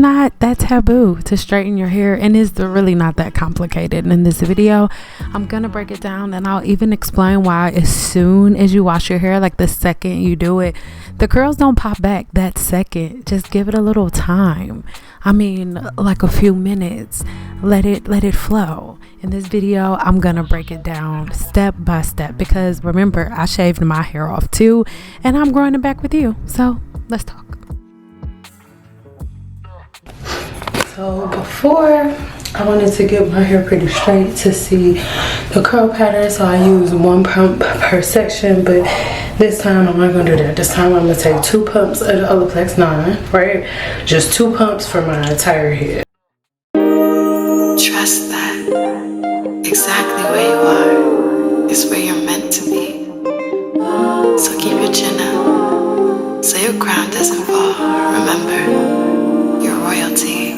not that taboo to straighten your hair, and it's really not that complicated. And in this video, I'm gonna break it down, and I'll even explain why as soon as you wash your hair, like the second you do it, the curls don't pop back that second. Just give it a little time. I mean, like a few minutes. Let it flow. In this video, I'm gonna break it down step by step, because remember, I shaved my hair off too, and I'm growing it back with you. So let's talk. So before, I wanted to get my hair pretty straight to see the curl pattern, so I use 1 pump per section, but this time I'm not gonna do that. This time I'm gonna take 2 pumps of the Olaplex 9, right? Just 2 pumps for my entire head. Trust that exactly where you are is where you're meant to be. So keep your chin up so your crown doesn't fall. Remember, you're royalty.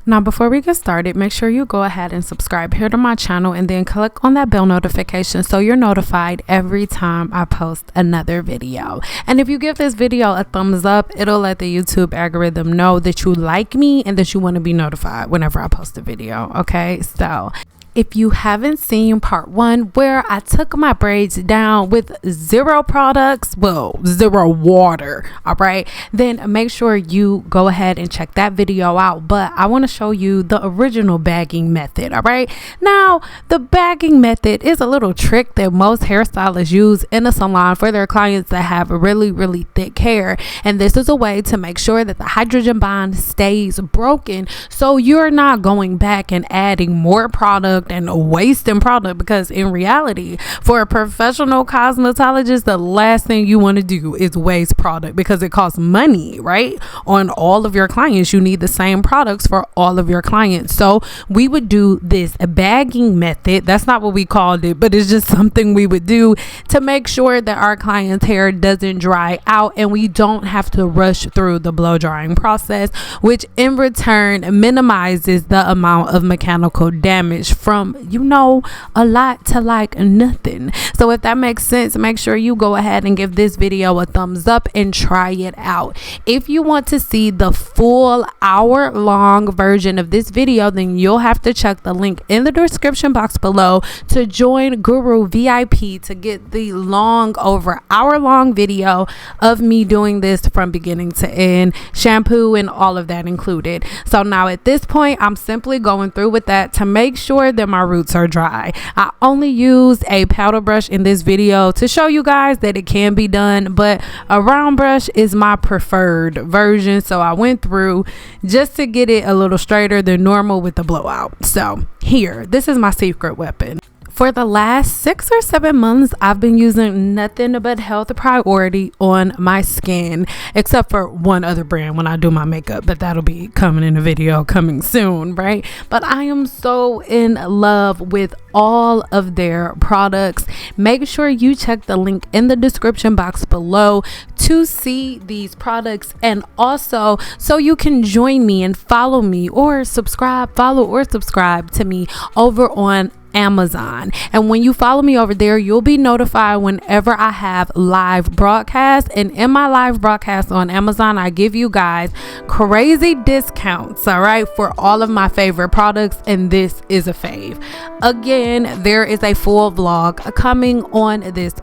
Now, before we get started, make sure you go ahead and subscribe here to my channel, and then click on that bell notification so you're notified every time I post another video. And if you give this video a thumbs up, it'll let the YouTube algorithm know that you like me and that you want to be notified whenever I post a video. Okay, so if you haven't seen part 1, where I took my braids down with 0 products, well, 0 water, all right, then make sure you go ahead and check that video out. But I want to show you the original bagging method, all right? Now, the bagging method is a little trick that most hairstylists use in a salon for their clients that have really, really thick hair. And this is a way to make sure that the hydrogen bond stays broken, so you're not going back and adding more product and wasting product, because in reality, for a professional cosmetologist, the last thing you want to do is waste product, because it costs money, right? On all of your clients, you need the same products for all of your clients. So we would do this bagging method. That's not what we called it, but it's just something we would do to make sure that our client's hair doesn't dry out and we don't have to rush through the blow drying process, which in return minimizes the amount of mechanical damage from, you know, a lot to like nothing. So if that makes sense, make sure you go ahead and give this video a thumbs up and try it out. If you want to see the full hour-long version of this video, then you'll have to check the link in the description box below to join Guru VIP to get the over hour-long video of me doing this from beginning to end, shampoo and all of that included. So now at this point, I'm simply going through with that to make sure that my roots are dry. I only used a powder brush in this video to show you guys that it can be done, but a round brush is my preferred version. So I went through just to get it a little straighter than normal with the blowout. So here, this is my secret weapon. For the last 6 or 7 months, I've been using nothing but Health Priority on my skin, except for one other brand when I do my makeup, but that'll be coming in a video coming soon, right? But I am so in love with all of their products. Make sure you check the link in the description box below to see these products, and also so you can join me and follow me or follow or subscribe to me over on Amazon. And when you follow me over there, you'll be notified whenever I have live broadcasts. And in my live broadcast on Amazon, I give you guys crazy discounts, all right, for all of my favorite products, and this is a fave. Again, there is a full vlog coming on this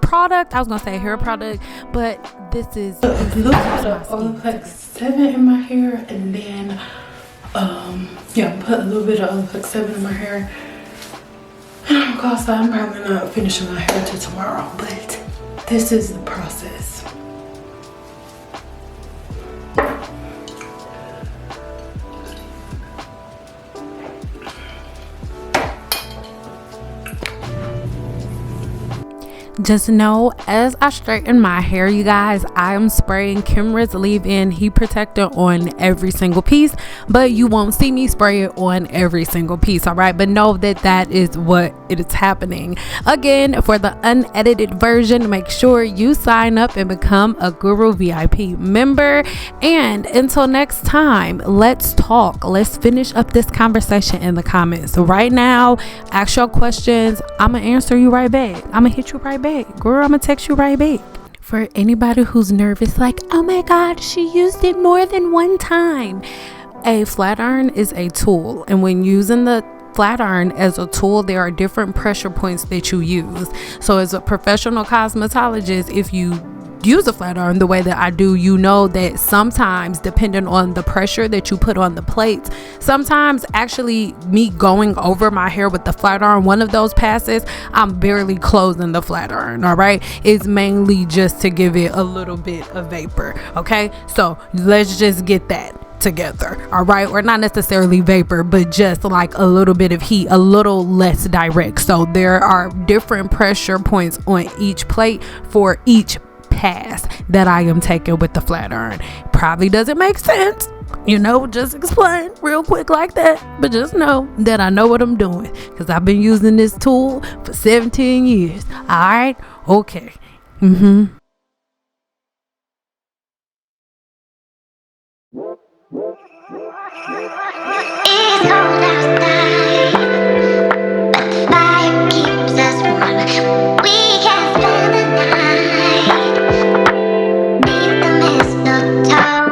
product. I was gonna say hair product, but this is Olaplex 7 in my hair, and then yeah, put a little bit of Olaplex 7 in my hair. And I'm probably not finishing my hair till tomorrow, but this is the process. Just know, as I straighten my hair, you guys, I am spraying Kimra's leave-in heat protector on every single piece, but you won't see me spray it on every single piece, all right? But know that that is what it is happening. Again, for the unedited version, make sure you sign up and become a Guru VIP member. And until next time, let's talk. Let's finish up this conversation in the comments. Right now, ask your questions. I'm gonna answer you right back. I'm gonna hit you right back. Girl, I'm gonna text you right back. For anybody who's nervous, like, oh my God, she used it more than one time. A flat iron is a tool, and when using the flat iron as a tool, there are different pressure points that you use. So as a professional cosmetologist, if you use a flat iron the way that I do, you know that sometimes, depending on the pressure that you put on the plates, sometimes actually me going over my hair with the flat iron, one of those passes, I'm barely closing the flat iron. All right, it's mainly just to give it a little bit of vapor. Okay, so let's just get that together. All right, or not necessarily vapor, but just like a little bit of heat, a little less direct. So there are different pressure points on each plate for each pass that I am taking with the flat iron. Probably doesn't make sense, you know, just explain real quick like that, but just know that I know what I'm doing because I've been using this tool for 17 years. All right, okay. It's cold outside, but the fire keeps us warm. We can spend the night beneath the mistletoe.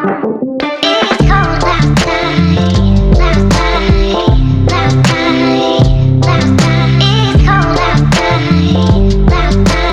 It's cold outside, outside, outside, outside. It's cold outside,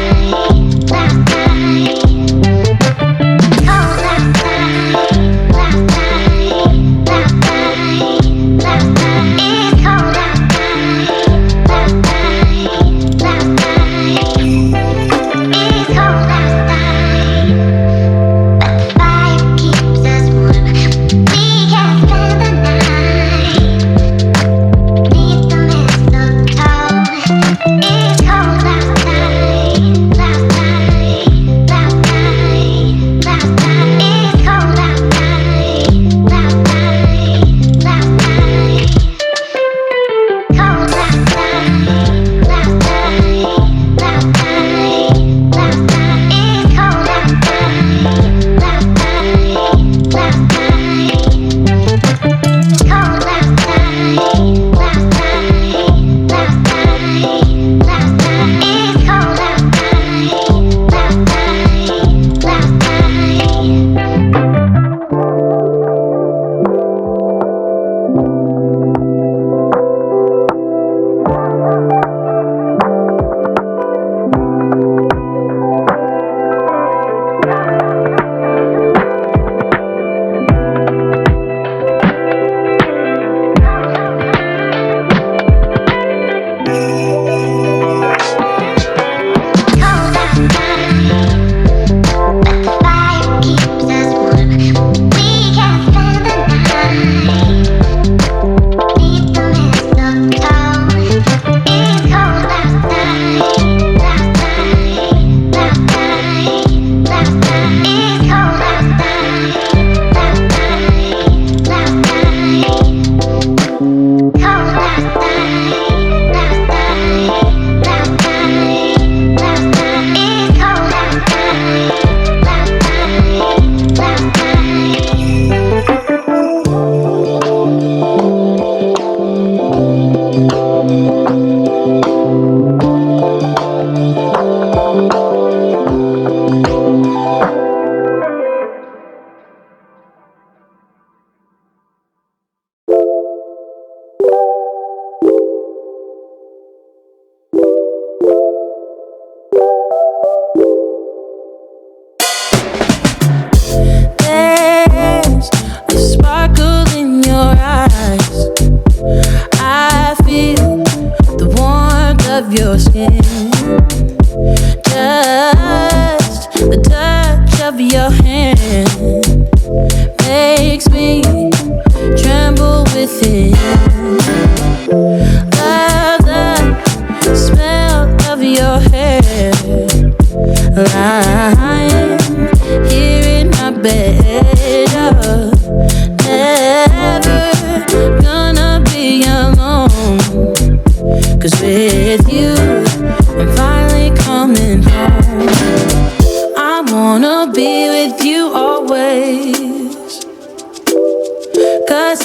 outside, outside. Cold outside,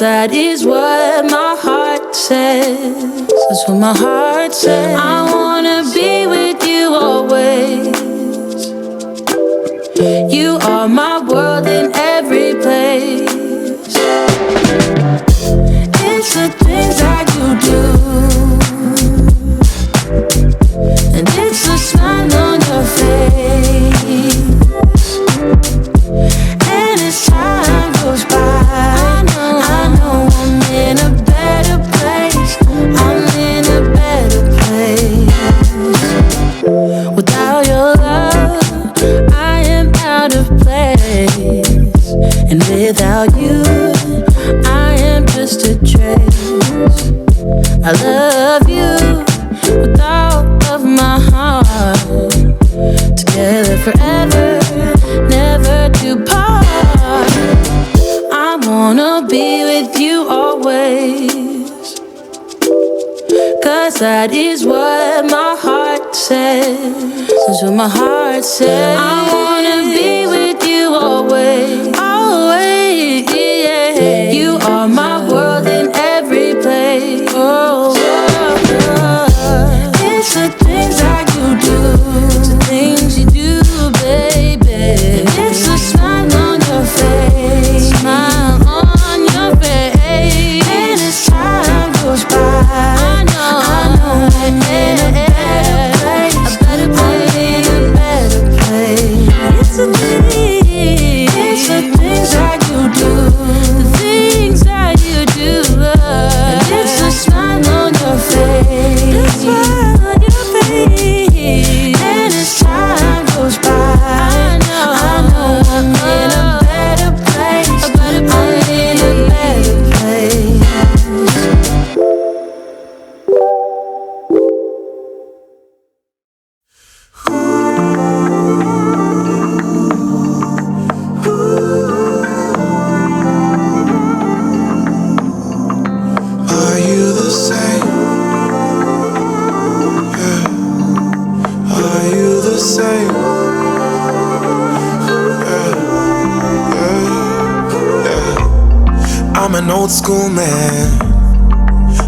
That is what my heart says. That's what my heart says. I wanna be with you always. You are my world in every place. It's the things that you do, and it's the smile on your face. And as time goes by, I know I'm in a better place. I'm in a better place. Without your love, I am out of place. And without you, I am just a trace. I love you with all of my heart. Together forever, never to part. I wanna be with you always, 'cause that is what my heart says. That's what my heart says. I wanna be with you always, always, yeah. You are my world in every place. Oh, it's the things that you do, it's the things you do, baby. And it's the smile on your face, smile on your face. And as time goes by, I know I'm in a better place, a better place, a better place. It's the things that you do, the things that you do. And it's the smile on your face, the smile on your face. And as time goes by, I know I'm in a better place, a better place, I'm in a better place. Are you the same? Yeah. Are you the same? Yeah. I'm an old school man.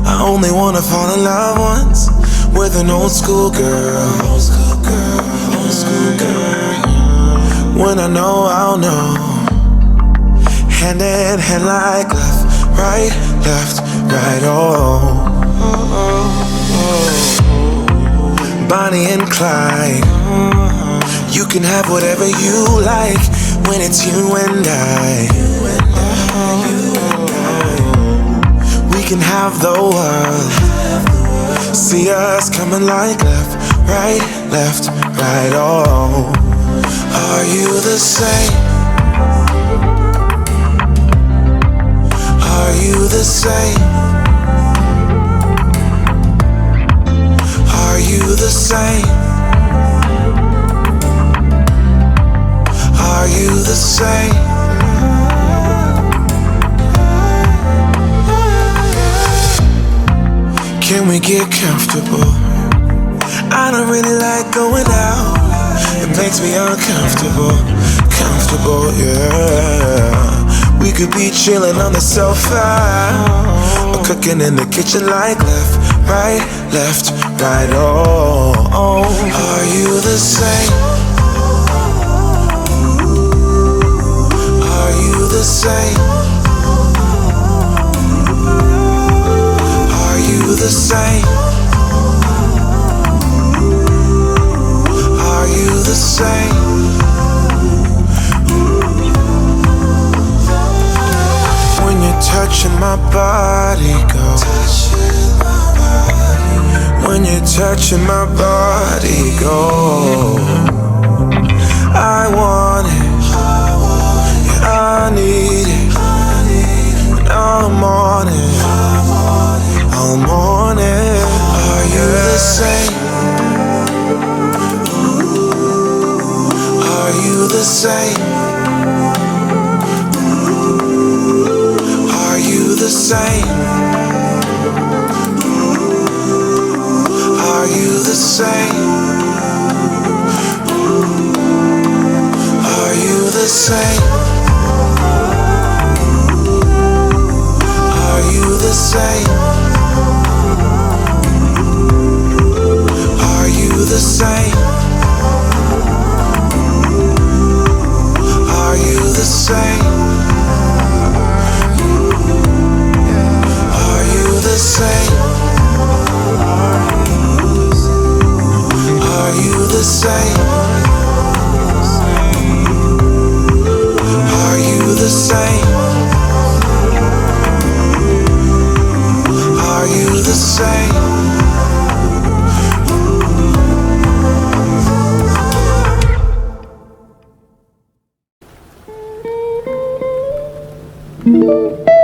I only wanna fall in love once with an old school girl. Old school girl, old school girl. When I know, I'll know. Hand in hand like left, right, oh. Bonnie and Clyde. You can have whatever you like when it's you and I. We can have the world. See us coming like left, right, oh. Are you the same? Are you the same? Are you the same? Are you the same? Can we get comfortable? I don't really like going out. It makes me uncomfortable, yeah. We could be chilling on the sofa, or cooking in the kitchen like left, right, oh. Are you the same? Are you the same? Are you the same? Are you the same? When you're touching my body, go. When you're touching my body, go. I want it, yeah, I need it, and I'm on it, I'm on it. Are you the same? Are you the same? Are you the same? Are you the same? Are Bye.